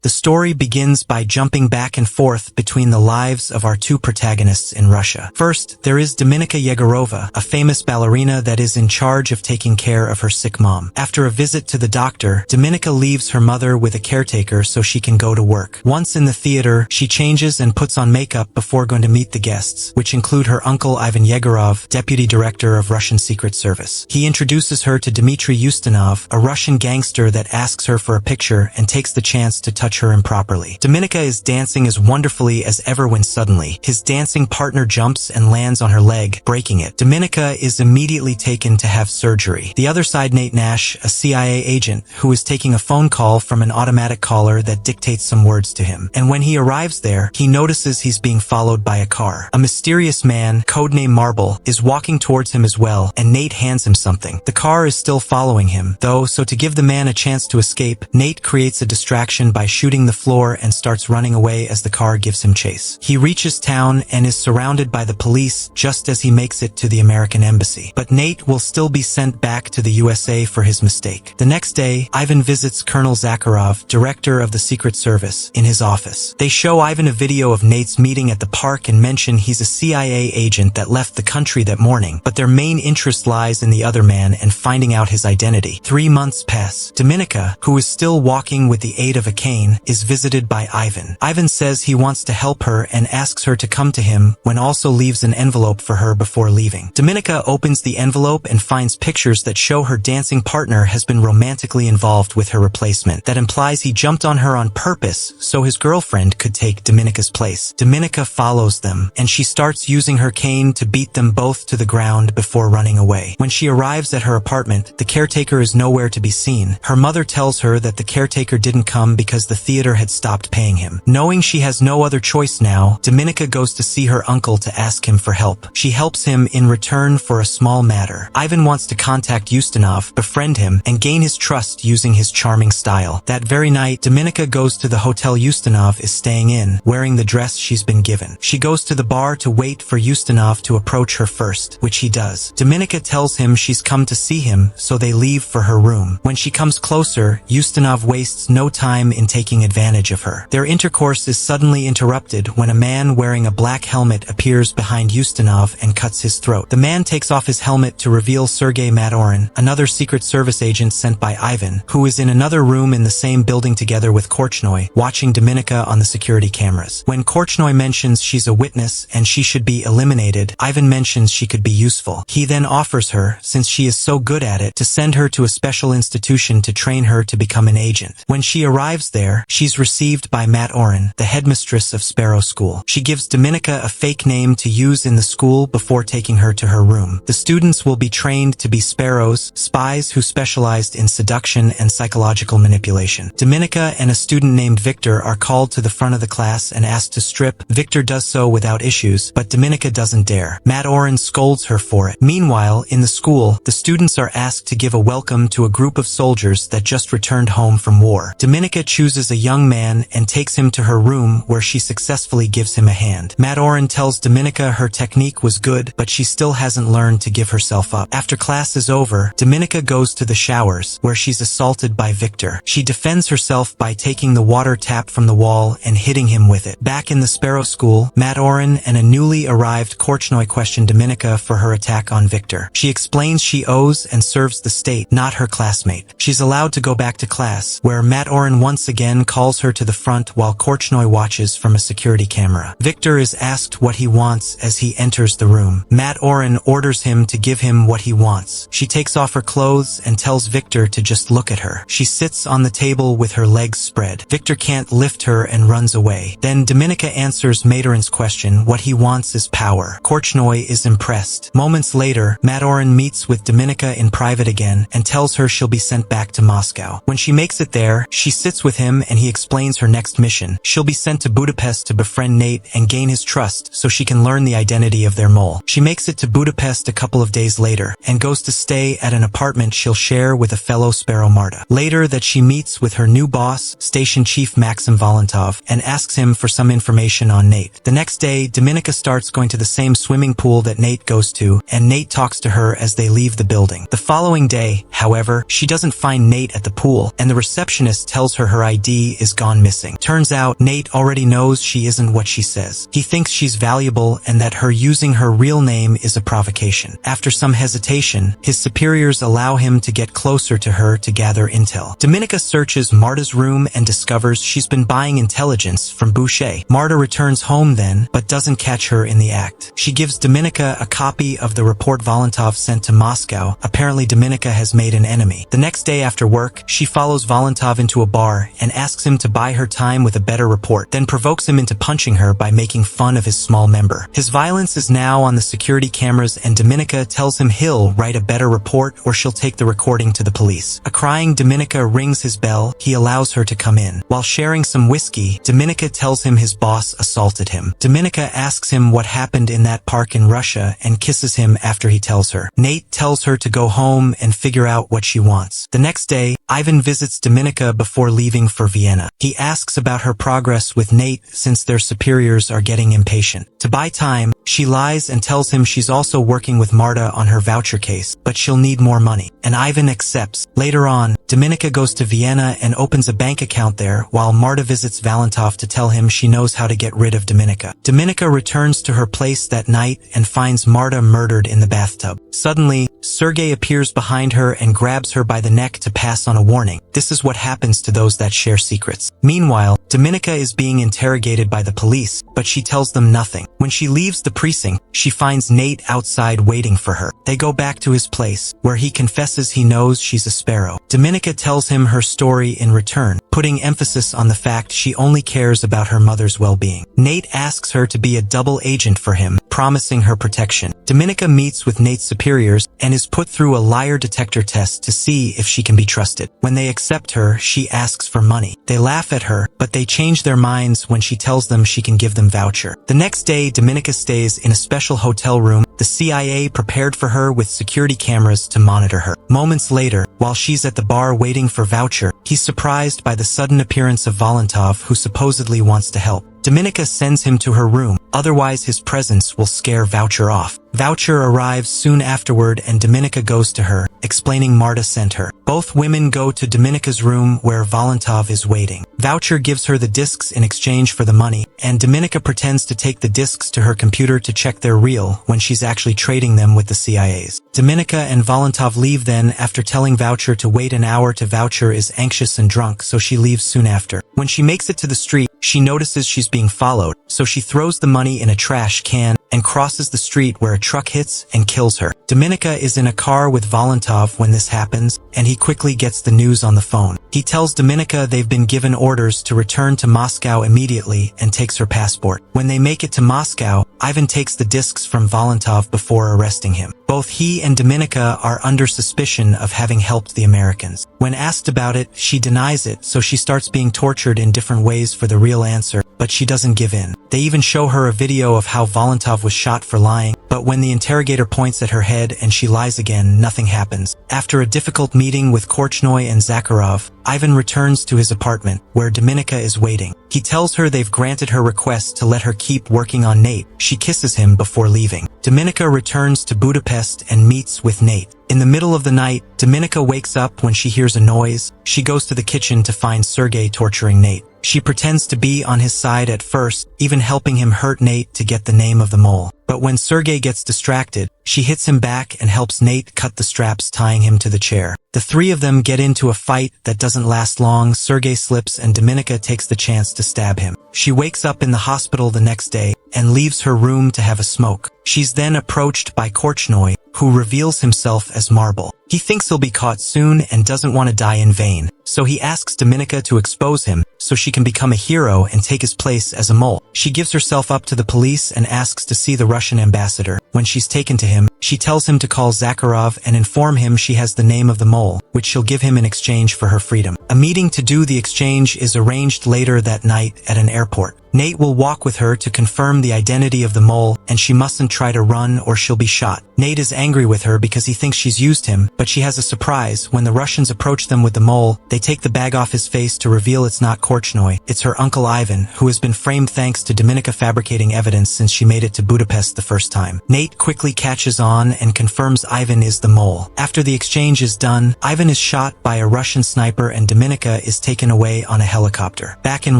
The story begins by jumping back and forth between the lives of our two protagonists in Russia. First, there is Dominika Yegorova, a famous ballerina that is in charge of taking care of her sick mom. After a visit to the doctor, Dominika leaves her mother with a caretaker so she can go to work. Once in the theater, she changes and puts on makeup before going to meet the guests, which include her uncle Ivan Yegorov, deputy director of Russian Secret Service. He introduces her to Dmitry Ustinov, a Russian gangster that asks her for a picture and takes the chance to touch her improperly. Dominika is dancing as wonderfully as ever when suddenly, his dancing partner jumps and lands on her leg, breaking it. Dominika is immediately taken to have surgery. The other side, Nate Nash, a CIA agent, who is taking a phone call from an automatic caller that dictates some words to him. And when he arrives there, he notices he's being followed by a car. A mysterious man, codename Marble, is walking towards him as well, and Nate hands him something. The car is still following him, though, so to give the man a chance to escape, Nate creates a distraction by shooting the floor and starts running away as the car gives him chase. He reaches town and is surrounded by the police just as he makes it to the American embassy. But Nate will still be sent back to the USA for his mistake. The next day, Ivan visits Colonel Zakharov, director of the Secret Service, in his office. They show Ivan a video of Nate's meeting at the park and mention he's a CIA agent that left the country that morning, but their main interest lies in the other man and finding out his identity. 3 months pass. Dominika, who is still walking with the aid of a cane, is visited by Ivan. Ivan says he wants to help her and asks her to come to him, when also leaves an envelope for her before leaving. Dominika opens the envelope and finds pictures that show her dancing partner has been romantically involved with her replacement. That implies he jumped on her on purpose so his girlfriend could take Dominika's place. Dominika follows them, and she starts using her cane to beat them both to the ground before running away. When she arrives at her apartment, the caretaker is nowhere to be seen. Her mother tells her that the caretaker didn't come because the theater had stopped paying him. Knowing she has no other choice now, Dominika goes to see her uncle to ask him for help. She helps him in return for a small matter. Ivan wants to contact Ustinov, befriend him, and gain his trust using his charming style. That very night, Dominika goes to the hotel Ustinov is staying in, wearing the dress she's been given. She goes to the bar to wait for Ustinov to approach her first, which he does. Dominika tells him she's come to see him, so they leave for her room. When she comes closer, Ustinov wastes no time in taking advantage of her. Their intercourse is suddenly interrupted when a man wearing a black helmet appears behind Ustinov and cuts his throat. The man takes off his helmet to reveal Sergei Madorin, another Secret Service agent sent by Ivan, who is in another room in the same building together with Korchnoi, watching Dominika on the security cameras. When Korchnoi mentions she's a witness and she should be eliminated, Ivan mentions she could be useful. He then offers her, since she is so good at it, to send her to a special institution to train her to become an agent. When she arrives there, she's received by Madorin, the headmistress of Sparrow School. She gives Dominika a fake name to use in the school before taking her to her room. The students will be trained to be sparrows, spies who specialized in seduction and psychological manipulation. Dominika and a student named Victor are called to the front of the class and asked to strip. Victor does so without issues, but Dominika doesn't dare. Madorin scolds her for it. Meanwhile, in the school, the students are asked to give a welcome to a group of soldiers that just returned home from war. Dominika chooses a young man and takes him to her room where she successfully gives him a hand. Madorin tells Dominika her technique was good, but she still hasn't learned to give herself up. After class is over, Dominika goes to the showers, where she's assaulted by Victor. She defends herself by taking the water tap from the wall and hitting him with it. Back in the Sparrow School, Madorin and a newly arrived Korchnoi question Dominika for her attack on Victor. She explains she owes and serves the state, not her classmate. She's allowed to go back to class, where Madorin once again calls her to the front while Korchnoi watches from a security camera. Victor is asked what he wants as he enters the room. Madorin orders him to give him what he wants. She takes off her clothes and tells Victor to just look at her. She sits on the table with her legs spread. Victor can't lift her and runs away. Then Dominika answers Madorin's question. What he wants is power. Korchnoi is impressed. Moments later, Madorin meets with Dominika in private again and tells her she'll be sent back to Moscow. When she makes it there, she sits with him and he explains her next mission. She'll be sent to Budapest to befriend Nate and gain his trust so she can learn the identity of their mole. She makes it to Budapest a couple of days later and goes to stay at an apartment she'll share with a fellow Sparrow Marta. Later that she meets with her new boss, Station Chief Maxim Volantov, and asks him for some information on Nate. The next day, Dominika starts going to the same swimming pool that Nate goes to, and Nate talks to her as they leave the building. The following day, however, she doesn't find Nate at the pool, and the receptionist tells her her ID ID is gone missing. Turns out, Nate already knows she isn't what she says. He thinks she's valuable and that her using her real name is a provocation. After some hesitation, his superiors allow him to get closer to her to gather intel. Dominica searches Marta's room and discovers she's been buying intelligence from Boucher. Marta returns home then, but doesn't catch her in the act. She gives Dominica a copy of the report Volanov sent to Moscow. Apparently Dominica has made an enemy. The next day after work, she follows Volanov into a bar and asks him to buy her time with a better report, then provokes him into punching her by making fun of his small member. His violence is now on the security cameras and Dominica tells him he'll write a better report or she'll take the recording to the police. A crying Dominica rings his bell. He allows her to come in. While sharing some whiskey, Dominica tells him his boss assaulted him. Dominica asks him what happened in that park in Russia and kisses him after he tells her. Nate tells her to go home and figure out what she wants. The next day, Ivan visits Dominica before leaving for Vienna. He asks about her progress with Nate since their superiors are getting impatient. To buy time, she lies and tells him she's also working with Marta on her voucher case, but she'll need more money. And Ivan accepts. Later on, Dominica goes to Vienna and opens a bank account there while Marta visits Valentov to tell him she knows how to get rid of Dominica. Dominica returns to her place that night and finds Marta murdered in the bathtub. Suddenly, Sergei appears behind her and grabs her by the neck to pass on a warning. This is what happens to those that share secrets. Meanwhile, Dominica is being interrogated by the police, but she tells them nothing. When she leaves the precinct, she finds Nate outside waiting for her. They go back to his place, where he confesses he knows she's a sparrow. Dominica tells him her story in return, putting emphasis on the fact she only cares about her mother's well-being. Nate asks her to be a double agent for him, promising her protection. Dominica meets with Nate's superiors and is put through a liar detector test to see if she can be trusted. When they accept her, she asks for money. They laugh at her, but they change their minds when she tells them she can give them voucher. The next day, Dominica stays in a special hotel room. The CIA prepared for her with security cameras to monitor her. Moments later, while she's at the bar waiting for voucher, he's surprised by the sudden appearance of Volanov, who supposedly wants to help. Dominica sends him to her room, otherwise his presence will scare Voucher off. Voucher arrives soon afterward and Dominica goes to her, explaining Marta sent her. Both women go to Dominica's room where Volanov is waiting. Voucher gives her the discs in exchange for the money, and Dominica pretends to take the discs to her computer to check they're real when she's actually trading them with the CIA's. Dominica and Volanov leave then after telling Voucher to wait an hour. Voucher is anxious and drunk, so she leaves soon after. When she makes it to the street, she notices she's being followed, so she throws the money in a trash can and crosses the street where a truck hits and kills her. Dominica is in a car with Volanov when this happens, and he quickly gets the news on the phone. He tells Dominica they've been given orders to return to Moscow immediately and takes her passport. When they make it to Moscow, Ivan takes the discs from Volanov before arresting him. Both he and Dominica are under suspicion of having helped the Americans. When asked about it, she denies it, so she starts being tortured in different ways for the real answer, but she doesn't give in. They even show her a video of how Volanov was shot for lying, but when the interrogator points at her head and she lies again, nothing happens. After a difficult meeting with Korchnoi and Zakharov, Ivan returns to his apartment, where Dominica is waiting. He tells her they've granted her request to let her keep working on Nate. She kisses him before leaving. Dominica returns to Budapest and meets with Nate. In the middle of the night, Dominica wakes up when she hears a noise. She goes to the kitchen to find Sergei torturing Nate. She pretends to be on his side at first, even helping him hurt Nate to get the name of the mole. But when Sergei gets distracted, she hits him back and helps Nate cut the straps tying him to the chair. The three of them get into a fight that doesn't last long. Sergei slips and Dominica takes the chance to stab him. She wakes up in the hospital the next day and leaves her room to have a smoke. She's then approached by Korchnoi, who reveals himself as Marble. He thinks he'll be caught soon and doesn't want to die in vain, so he asks Dominica to expose him so she can become a hero and take his place as a mole. She gives herself up to the police and asks to see the Russian ambassador. When she's taken to him, she tells him to call Zakharov and inform him she has the name of the mole, which she'll give him in exchange for her freedom. A meeting to do the exchange is arranged later that night at an airport. Nate will walk with her to confirm the identity of the mole, and she mustn't try to run or she'll be shot. Nate is angry with her because he thinks she's used him, but she has a surprise. When the Russians approach them with the mole, they take the bag off his face to reveal it's not Korchnoi. It's her uncle Ivan, who has been framed thanks to Dominika fabricating evidence since she made it to Budapest the first time. Nate quickly catches on and confirms Ivan is the mole. After the exchange is done, Ivan is shot by a Russian sniper and Dominika is taken away on a helicopter. Back in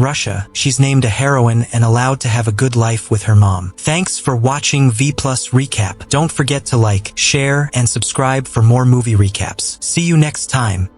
Russia, she's named a heroine and allowed to have a good life with her mom. Thanks for watching Vplus Recap. Don't forget to like, share, and subscribe for more movie recaps. See you next time.